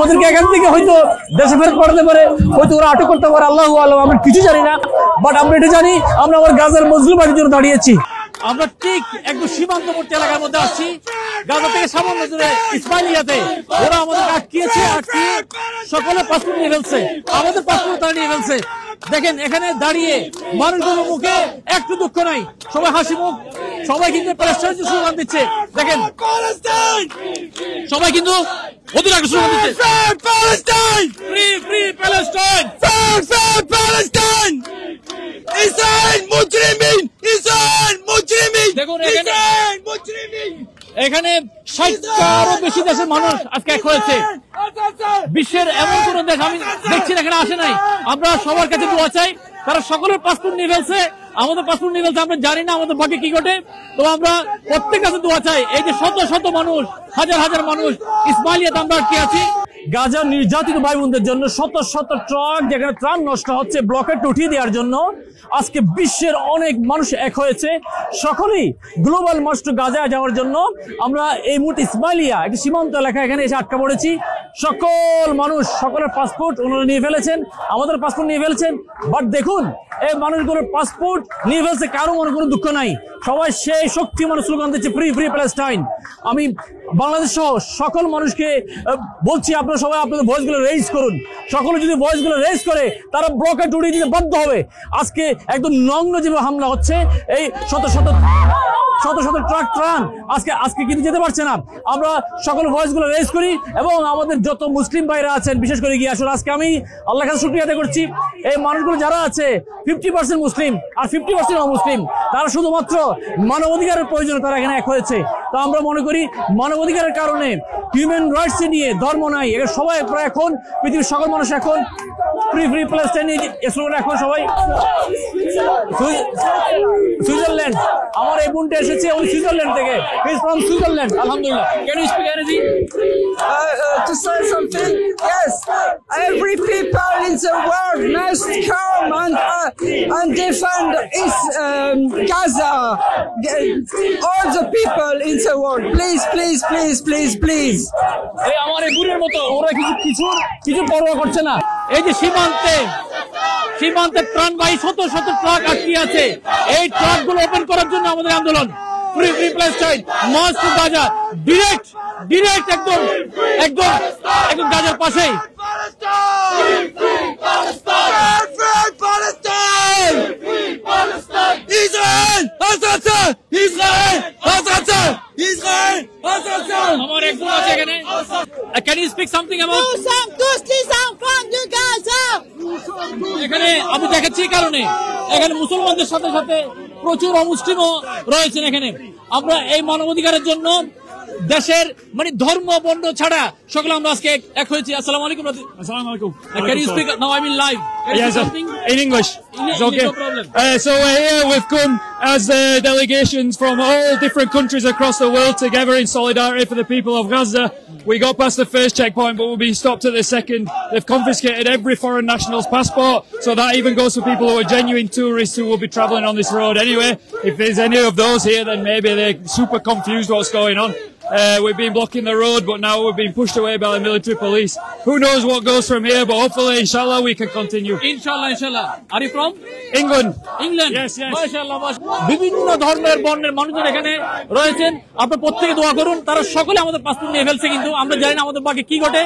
আমাদেরকে এখান থেকে হয়তো দেশে ফেরত পাঠাতে পারে, হয়তো ওরা আটক করতে পারে, আল্লাহু আলাম, আমরা কিছু জানি না। বাট আমরা এটা জানি, আমরা আমার গাজার মজলুম বাড়ির জন্য দাঁড়িয়েছি। আমরা ঠিক একদম সীমান্তবর্তী এলাকার মধ্যে আসছি, গাজা থেকে সামান্য দূরে ইসমাইলিয়াতে। ওরা আমাদেরকে আটকিয়েছে, আটকিয়ে সকলে পাসপোর্ট নিয়ে ফেলছে, আমাদের পাসপোর্ট তারা নিয়ে ফেলছে। দেখেন এখানে দাঁড়িয়ে মানুষগুলোর মুখে একটু দুঃখ নাই, সবাই হাসি মুখ, সবাই কিন্তু প্যালেস্টাইনের স্লোগান দিচ্ছে। দেখেন সবাই কিন্তু অধীর আগ্রহ স্লোগান দিচ্ছে, free free Palestine, Palestine, Israel মুজরিমিন, ইসরায়েল মুজরিমিন। দেখুন এখানে 60টারও বেশি দেশের মানুষ আজকে এক হয়েছে। বিশ্বের এমন কোন দেশ আমি দেখছি এখানে আসে নাই। আমরা সবার কাছে দোয়া চাই, তারা সকলের পাসপোর্ট নিয়ে ফেলছে, আমাদের পাসপোর্ট নিয়ে ফেলছে, আমরা জানি না আমাদের ভাগ্যে কি ঘটে। তো আমরা প্রত্যেক কাছে দোয়া চাই, এই যে শত শত মানুষ, হাজার হাজার মানুষ ইসমাইলিয়াতে আমরা আটকে আছি। গাজার নির্যাতিত ভাই বোনদের জন্য শত শত ট্রাক যেখানে ত্রাণ নষ্ট হচ্ছে ব্লকেট উঠিয়ে দেওয়ার জন্য আজকে বিশ্বের অনেক মানুষ এক হয়েছে। সকলেই গ্লোবাল মার্চ টু গাজা যাওয়ার জন্য আমরা এই মুহূর্তে ইসমাইলিয়া একটি সীমান্ত এলাকা এখানে এসে আটকা পড়েছি। সকল মানুষ সকলের পাসপোর্ট ওনারা নিয়ে ফেলেছেন, আমাদের পাসপোর্ট নিয়ে ফেলেছেন। বাট দেখুন এই মানুষগুলোর পাসপোর্ট নিয়ে ফেলছে, কারো মনে কোনো দুঃখ নাই, সবাই সেই শক্তি মানুষ স্লোগান দিচ্ছে, ফ্রি ফ্রি প্যালেস্টাইন। আমি বাংলাদেশ সহ সকল মানুষকে বলছি, আপনারা সবাই আপনাদের ভয়েসগুলো রেজ করুন। সকলে যদি ভয়েসগুলো রেজ করে তারা ব্লকেট উড়িয়ে দিতে বাধ্য হবে। আজকে একদম নগ্ন যেভাবে হামলা হচ্ছে, এই শত শত ট্রাক ত্রাণ আজকে কিন্তু যেতে পারছে না। আমরা সকল ভয়েসগুলো রেজ করি এবং আমাদের যত মুসলিম ভাইরা আছেন বিশেষ করে গিয়ে আসলে আজকে আমি আল্লাহর কাছে শুকরিয়া আদায় করছি। এই মানুষগুলো যারা আছে 50% মুসলিম আর 50% অমুসলিম, তারা শুধুমাত্র মানবাধিকারের প্রয়োজনে তারা এখানে এক হয়েছে। তো আমরা মনে করি মানবাধিকারের কারণে, হিউম্যান রাইটস নিয়ে ধর্ম নাই, এখানে সবাই প্রায় এখন পৃথিবীর সকল মানুষ এখন ফ্রি ফ্রি প্যালেস্টাইন এখন সবাই। সুইজারল্যান্ড, আমার এই বোনটা এসেছে ওই সুইজারল্যান্ড থেকে, হি ইজ ফ্রম সুইজারল্যান্ড। আলহামদুলিল্লাহ। Can you speak anything? To say something? Yes. Every people in the world must come and defend Gaza. All the people in the world, please, please, please, please, please. এই আমার এই বোনের মতো ওরা কিছু পরোয়া করছে না। এই যে সীমান্তে ত্রাণবাহী শত শত ট্রাক আটকে আছে, এই ট্রাক গুলো ওপেন করার জন্য আমাদের আন্দোলন। Free free Palestine, March two Gaza, direct একদম গাজার পাশেই। আমার একদম আছে এখানে। Can you speak something about? এখানে আমি দেখাচ্ছি কারণে এখানে মুসলমানদের সাথে সাথে প্রচুর অমুসলিমও রয়েছেন এখানে। আমরা এই মানবাধিকারের জন্য দেশের মানে ধর্ম বর্ণ ছাড়া সকলে আমরা আজকে এক হয়েছি। আসসালামু আলাইকুম। Assalamu alaikum. Can you speak? No, I mean live. Yes, in English. It's okay. No problem. So we're here, we've come as delegations from all different countries across the world together in solidarity for the people of Gaza. We got past the first checkpoint, but we'll be stopped at the second. They've confiscated every foreign national's passport, so that even goes for people who are genuine tourists who will be travelling on this road anyway. If there's any of those here, then maybe they're super confused what's going on. We've been blocking the road, but now we're being pushed away by the military police. Who knows what goes from here, but hopefully, inshallah, we can continue. Inshallah. Are you from? England. Yes. Mashallah. বিভিন্ন ধর্মের বর্ণের মানুষজন এখানে রয়েছেন। আপনারা প্রত্যেকে দোয়া করুন, তারা সকলে আমাদের পাসপোর্ট নিয়ে ফেলছে, কিন্তু আমরা জানি না আমাদের বাকি কি ঘটে।